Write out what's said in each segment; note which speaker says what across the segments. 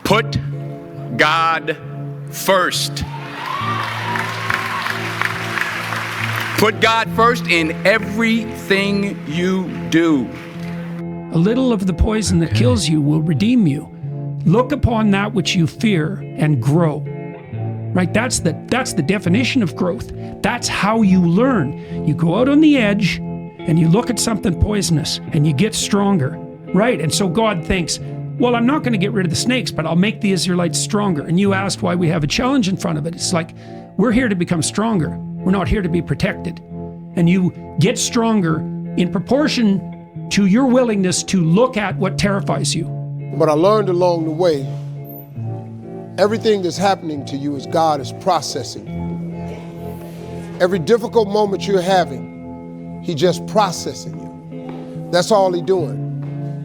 Speaker 1: Put God first. Put God first in everything you do.
Speaker 2: A little of the poison that kills you will redeem you. Look upon that which you fear and grow. Right? That's the definition of growth. That's how you learn. You go out on the edge and you look at something poisonous and you get stronger. Right? And so God thinks, well, I'm not going to get rid of the snakes, but I'll make the Israelites stronger. And you asked why we have a challenge in front of it. It's like, we're here to become stronger. We're not here to be protected. And you get stronger in proportion to your willingness to look at what terrifies you.
Speaker 3: But I learned along the way, everything that's happening to you is God is processing. Every difficult moment you're having, He just processing you. That's all He's doing.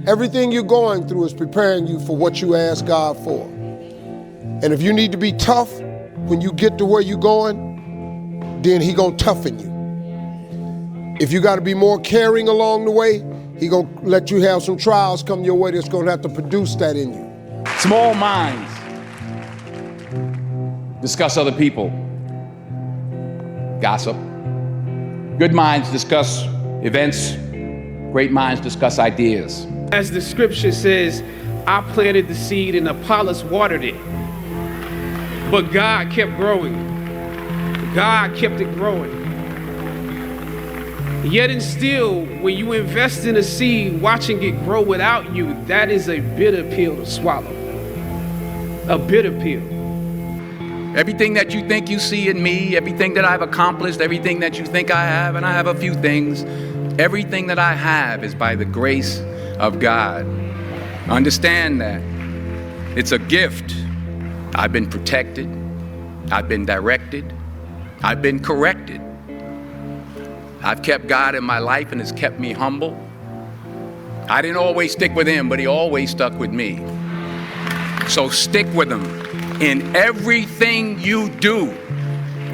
Speaker 3: Everything you're going through is preparing you for what you ask God for. And if you need to be tough when you get to where you're going, then He gonna toughen you. If you gotta be more caring along the way, He gonna let you have some trials come your way that's gonna have to produce that in you.
Speaker 1: Small minds discuss other people. Gossip. Good minds discuss events. Great minds discuss ideas.
Speaker 4: As the scripture says, I planted the seed and Apollos watered it. But God kept growing. God kept it growing. Yet and still, when you invest in a seed, watching it grow without you, that is a bitter pill to swallow. A bitter pill.
Speaker 1: Everything that you think you see in me, everything that I've accomplished, everything that you think I have, and I have a few things, everything that I have is by the grace of God. Understand that. It's a gift. I've been protected. I've been directed. I've been corrected. I've kept God in my life and it's kept me humble. I didn't always stick with Him, but He always stuck with me. So stick with Him in everything you do.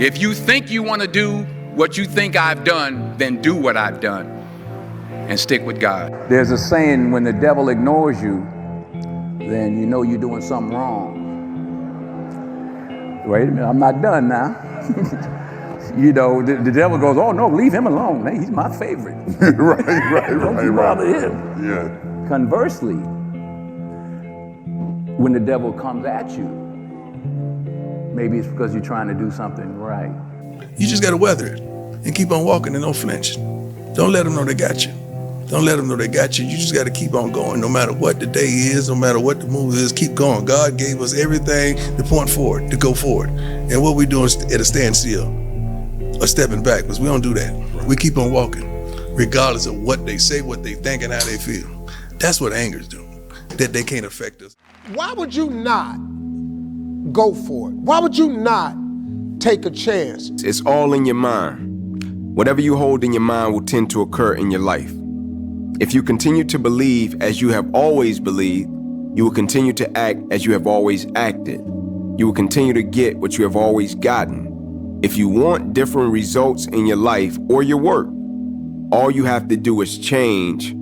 Speaker 1: If you think you want to do what you think I've done, then do what I've done and stick with God.
Speaker 5: There's a saying, when the devil ignores you, then you know you're doing something wrong. Wait a minute, I'm not done now. You know, the devil goes, oh no, leave him alone. Man, he's my favorite. Don't you bother him.
Speaker 6: Yeah.
Speaker 5: Conversely, when the devil comes at you, maybe it's because you're trying to do something right.
Speaker 6: You just got to weather it and keep on walking and don't flinch. Don't let them know they got you. Don't let them know they got you. You just got to keep on going no matter what the day is, no matter what the move is, keep going. God gave us everything to point forward, to go forward. And what we doing is at a standstill or stepping back, because we don't do that. We keep on walking, regardless of what they say, what they think, and how they feel. That's what anger's doing, that they can't affect us.
Speaker 3: Why would you not go for it? Why would you not take a chance?
Speaker 7: It's all in your mind. Whatever you hold in your mind will tend to occur in your life. If you continue to believe as you have always believed, you will continue to act as you have always acted. You will continue to get what you have always gotten. If you want different results in your life or your work, all you have to do is change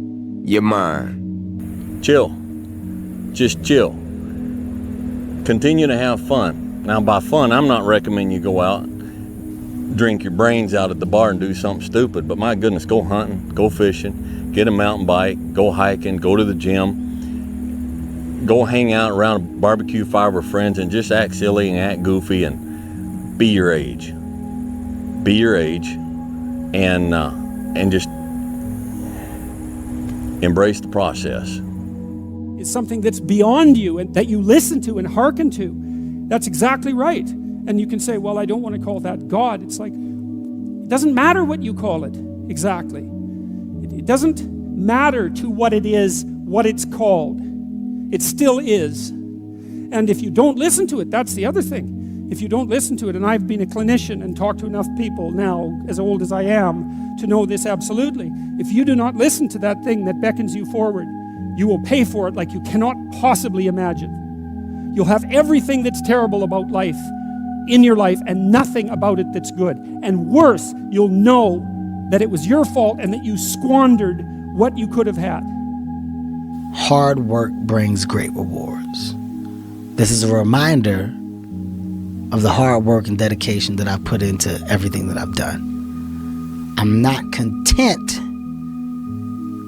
Speaker 7: your mind.
Speaker 8: Chill. Just chill. Continue to have fun. Now, by fun, I'm not recommending you go out, drink your brains out at the bar and do something stupid, but my goodness, go hunting, go fishing, get a mountain bike, go hiking, go to the gym, go hang out around a barbecue fire with friends and just act silly and act goofy and be your age. Be your age and just embrace the process.
Speaker 2: It's something that's beyond you and that you listen to and hearken to. That's exactly right. And you can say, well, I don't want to call that God. It's like, it doesn't matter what you call it exactly. It doesn't matter to what it is, what it's called. It still is. And if you don't listen to it, that's the other thing. If you don't listen to it, and I've been a clinician and talked to enough people now, as old as I am, to know this absolutely. If you do not listen to that thing that beckons you forward, you will pay for it like you cannot possibly imagine. You'll have everything that's terrible about life in your life and nothing about it that's good. And worse, you'll know that it was your fault and that you squandered what you could have had.
Speaker 9: Hard work brings great rewards. This is a reminder of the hard work and dedication that I put into everything that I've done. I'm not content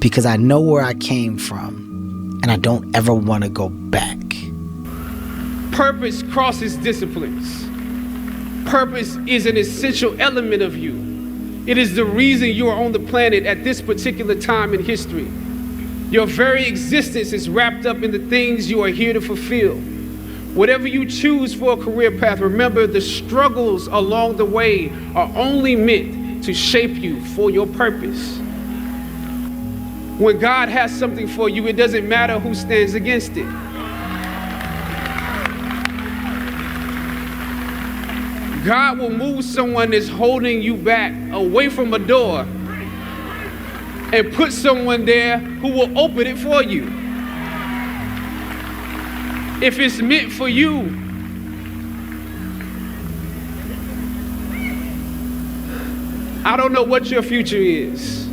Speaker 9: because I know where I came from and I don't ever want to go back.
Speaker 4: Purpose crosses disciplines. Purpose is an essential element of you. It is the reason you are on the planet at this particular time in history. Your very existence is wrapped up in the things you are here to fulfill. Whatever you choose for a career path, remember the struggles along the way are only meant to shape you for your purpose. When God has something for you, it doesn't matter who stands against it. God will move someone that's holding you back away from a door and put someone there who will open it for you. If it's meant for you, I don't know what your future is,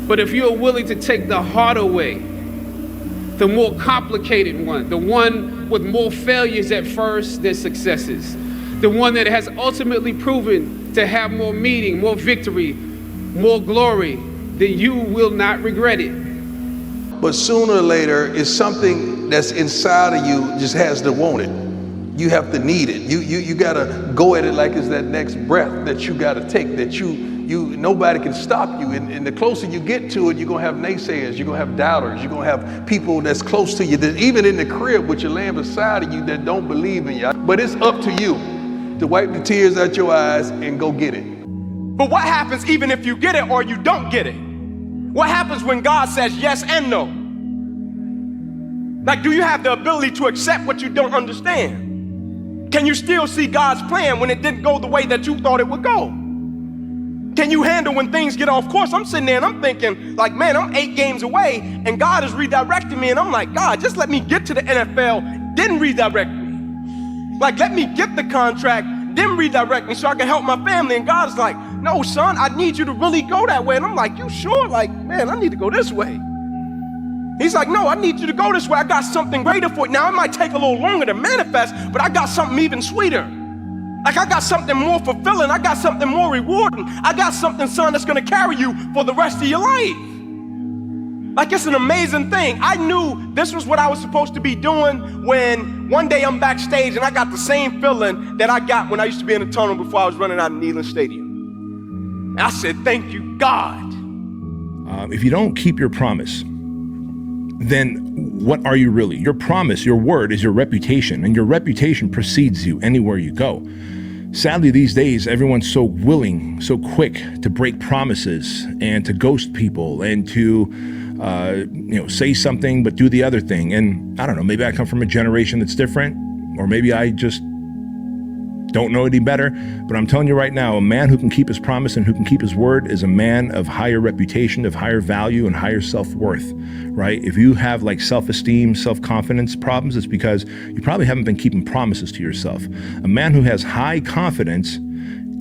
Speaker 4: but if you're willing to take the harder way, the more complicated one, the one with more failures at first than successes, the one that has ultimately proven to have more meaning, more victory, more glory, then you will not regret it.
Speaker 6: But sooner or later, it's something that's inside of you just has to want it. You have to need it. You gotta go at it like it's that next breath that you gotta take, that nobody can stop you. And the closer you get to it, you're gonna have naysayers, you're gonna have doubters, you're gonna have people that's close to you, that even in the crib with your laying beside of you that don't believe in you. But it's up to you to wipe the tears out your eyes and go get it.
Speaker 10: But what happens even if you get it or you don't get it? What happens when God says yes and no? Like, do you have the ability to accept what you don't understand? Can you still see God's plan when it didn't go the way that you thought it would go? Can you handle when things get off course? I'm sitting there and I'm thinking, like, man, I'm 8 games away and God is redirecting me. And I'm like, God, just let me get to the NFL, then redirect me. Like, let me get the contract, then redirect me so I can help my family. And God's like, no, son, I need you to really go that way. And I'm like, you sure? Like, man, I need to go this way. He's like, no, I need you to go this way. I got something greater for you. Now, it might take a little longer to manifest, but I got something even sweeter. Like, I got something more fulfilling. I got something more rewarding. I got something, son, that's going to carry you for the rest of your life. Like, it's an amazing thing. I knew this was what I was supposed to be doing when one day I'm backstage and I got the same feeling that I got when I used to be in the tunnel before I was running out of Neyland Stadium. And I said, thank you, God.
Speaker 11: If you don't keep your promise, then what are you really? Your promise, your word is your reputation, and your reputation precedes you anywhere you go. Sadly, these days, everyone's so willing, so quick to break promises and to ghost people and to say something but do the other thing. And I don't know, maybe I come from a generation that's different, or maybe I just don't know any better, but I'm telling you right now, a man who can keep his promise and who can keep his word is a man of higher reputation, of higher value, and higher self-worth, right? If you have like self-esteem, self-confidence problems, it's because you probably haven't been keeping promises to yourself. A man who has high confidence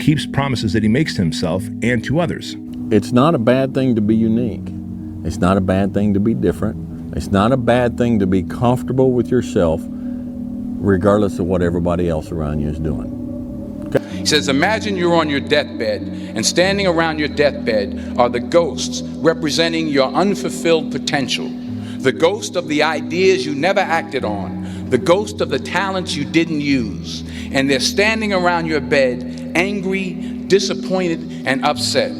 Speaker 11: keeps promises that he makes to himself and to others.
Speaker 8: It's not a bad thing to be unique. It's not a bad thing to be different. It's not a bad thing to be comfortable with yourself, regardless of what everybody else around you is doing.
Speaker 1: He says, imagine you're on your deathbed, and standing around your deathbed are the ghosts representing your unfulfilled potential, the ghost of the ideas you never acted on, the ghost of the talents you didn't use, and they're standing around your bed, angry, disappointed, and upset.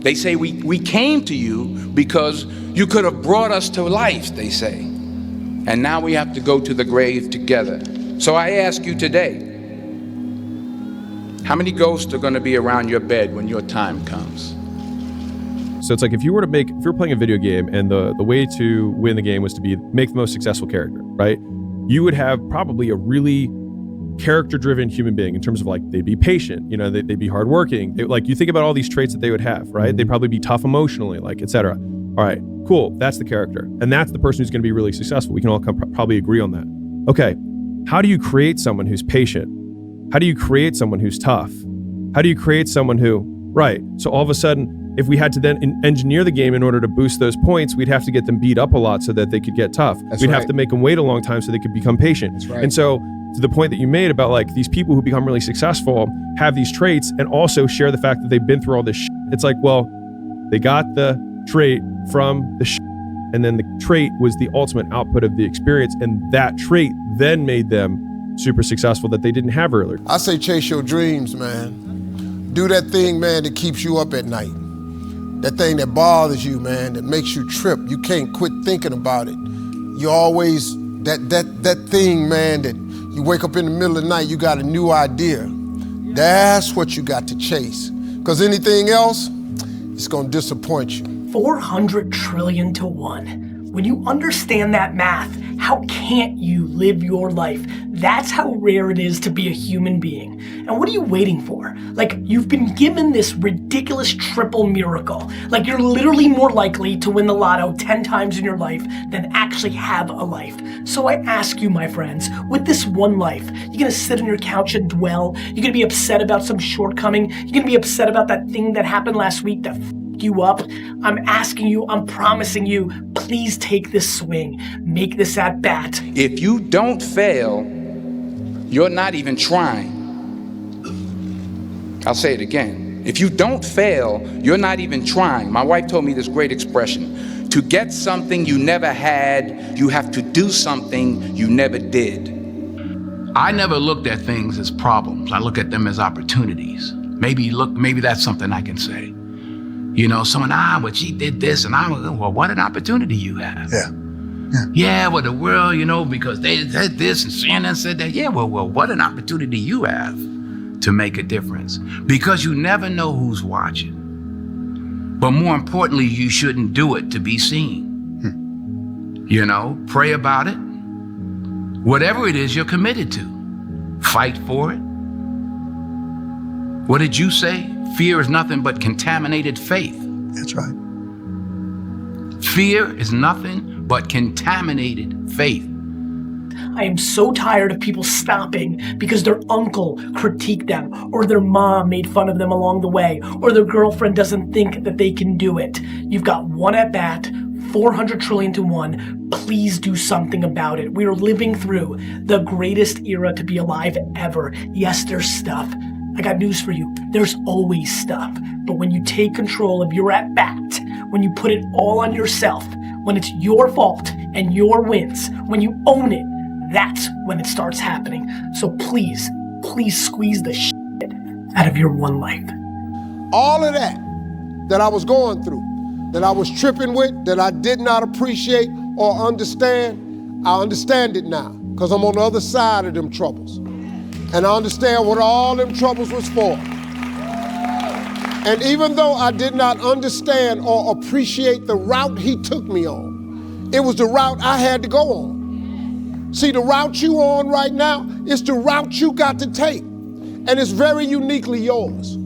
Speaker 1: They say, we came to you because you could have brought us to life, they say, and now we have to go to the grave together. So I ask you today, how many ghosts are going to be around your bed when your time comes?
Speaker 12: So it's like if you're playing a video game and the way to win the game was to make the most successful character, right? You would have probably a really character-driven human being in terms of like, they'd be patient, they'd be hardworking. Like you think about all these traits that they would have, right? They'd probably be tough emotionally, like, etc. All right, cool. That's the character. And that's the person who's going to be really successful. We can all probably agree on that. Okay, how do you create someone who's patient? How do you create someone who's tough? How do you create someone who, right? So all of a sudden, if we had to then engineer the game in order to boost those points, we'd have to get them beat up a lot so that they could get tough. We'd have to make them wait a long time so they could become patient.
Speaker 3: That's right.
Speaker 12: And so to the point that you made about like these people who become really successful have these traits and also share the fact that they've been through all this shit. It's like, well, they got the trait from the shit, and then the trait was the ultimate output of the experience, and that trait then made them super successful that they didn't have earlier.
Speaker 3: I say chase your dreams, man. Do that thing, man, that keeps you up at night. That thing that bothers you, man, that makes you trip. You can't quit thinking about it. You always, that thing, man, that you wake up in the middle of the night, you got a new idea. That's what you got to chase. Because anything else, it's gonna disappoint you.
Speaker 13: 400 trillion to 1. When you understand that math, how can't you live your life? That's how rare it is to be a human being. And what are you waiting for? Like, you've been given this ridiculous triple miracle. Like, you're literally more likely to win the lotto 10 times in your life than actually have a life. So I ask you, my friends, with this one life, you're gonna sit on your couch and dwell? You're gonna be upset about some shortcoming? You're gonna be upset about that thing that happened last week that you up? I'm asking you, I'm promising you, please take this swing. Make this at bat.
Speaker 1: If you don't fail, you're not even trying. I'll say it again. If you don't fail, you're not even trying. My wife told me this great expression. To get something you never had, you have to do something you never did. I never looked at things as problems. I look at them as opportunities. Maybe that's something I can say. You know, someone, but she did this, and well, what an opportunity you have. Yeah, well, the world, you know, because they said this and CNN said that. Yeah, well, what an opportunity you have to make a difference. Because you never know who's watching. But more importantly, you shouldn't do it to be seen. You know, pray about it. Whatever it is you're committed to, fight for it. What did you say? Fear is nothing but contaminated faith.
Speaker 14: That's right.
Speaker 1: Fear is nothing but contaminated faith.
Speaker 13: I am so tired of people stopping because their uncle critiqued them, or their mom made fun of them along the way, or their girlfriend doesn't think that they can do it. You've got one at bat, 400 trillion to 1. Please do something about it. We are living through the greatest era to be alive ever. Yes, there's stuff. I got news for you. There's always stuff. But when you take control of your at-bat, when you put it all on yourself, when it's your fault and your wins, when you own it, that's when it starts happening. So please squeeze the shit out of your one life.
Speaker 3: All of that I was going through, that I was tripping with, that I did not appreciate or understand, I understand it now, because I'm on the other side of them troubles. And I understand what all them troubles was for. And even though I did not understand or appreciate the route he took me on, it was the route I had to go on. See, the route you on right now is the route you got to take. And it's very uniquely yours.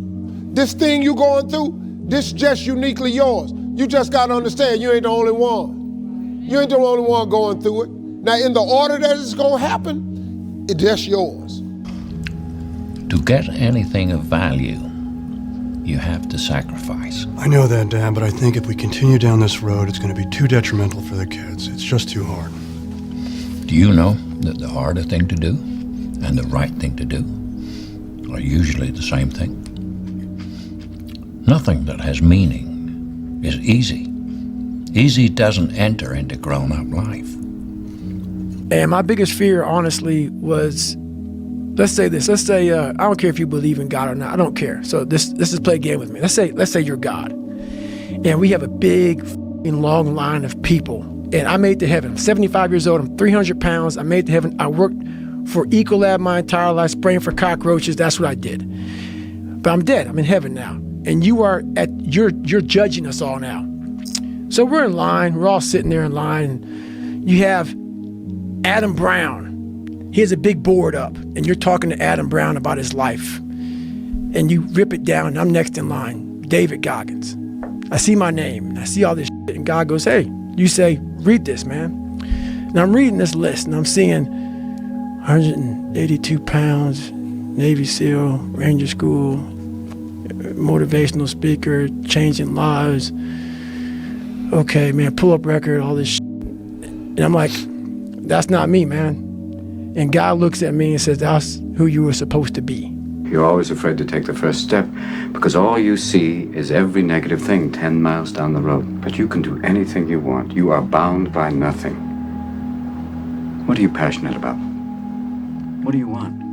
Speaker 3: This thing you going through, this just uniquely yours. You just got to understand you ain't the only one. You ain't the only one going through it. Now, in the order that it's going to happen, it's just yours.
Speaker 14: To get anything of value, you have to sacrifice.
Speaker 15: I know that, Dad, but I think if we continue down this road, it's going to be too detrimental for the kids. It's just too hard.
Speaker 14: Do you know that the harder thing to do and the right thing to do are usually the same thing? Nothing that has meaning is easy. Easy doesn't enter into grown-up life.
Speaker 16: And my biggest fear, honestly, was, let's say this. Let's say I don't care if you believe in God or not. I don't care. So this is play a game with me. Let's say you're God, and we have a big, long line of people. And I made it to heaven. I'm 75 years old. I'm 300 pounds. I made it to heaven. I worked for Ecolab my entire life, spraying for cockroaches. That's what I did. But I'm dead. I'm in heaven now. And you're judging us all now. So we're in line. We're all sitting there in line. And you have Adam Brown. He has a big board up, and you're talking to Adam Brown about his life. And you rip it down, and I'm next in line, David Goggins. I see my name, and I see all this shit, and God goes, hey, you say, read this, man. And I'm reading this list, and I'm seeing 182 pounds, Navy SEAL, Ranger School, motivational speaker, changing lives. Okay, man, pull up record, all this shit. And I'm like, that's not me, man. And God looks at me and says, that's who you were supposed to be.
Speaker 17: You're always afraid to take the first step because all you see is every negative thing 10 miles down the road. But you can do anything you want. You are bound by nothing. What are you passionate about? What do you want?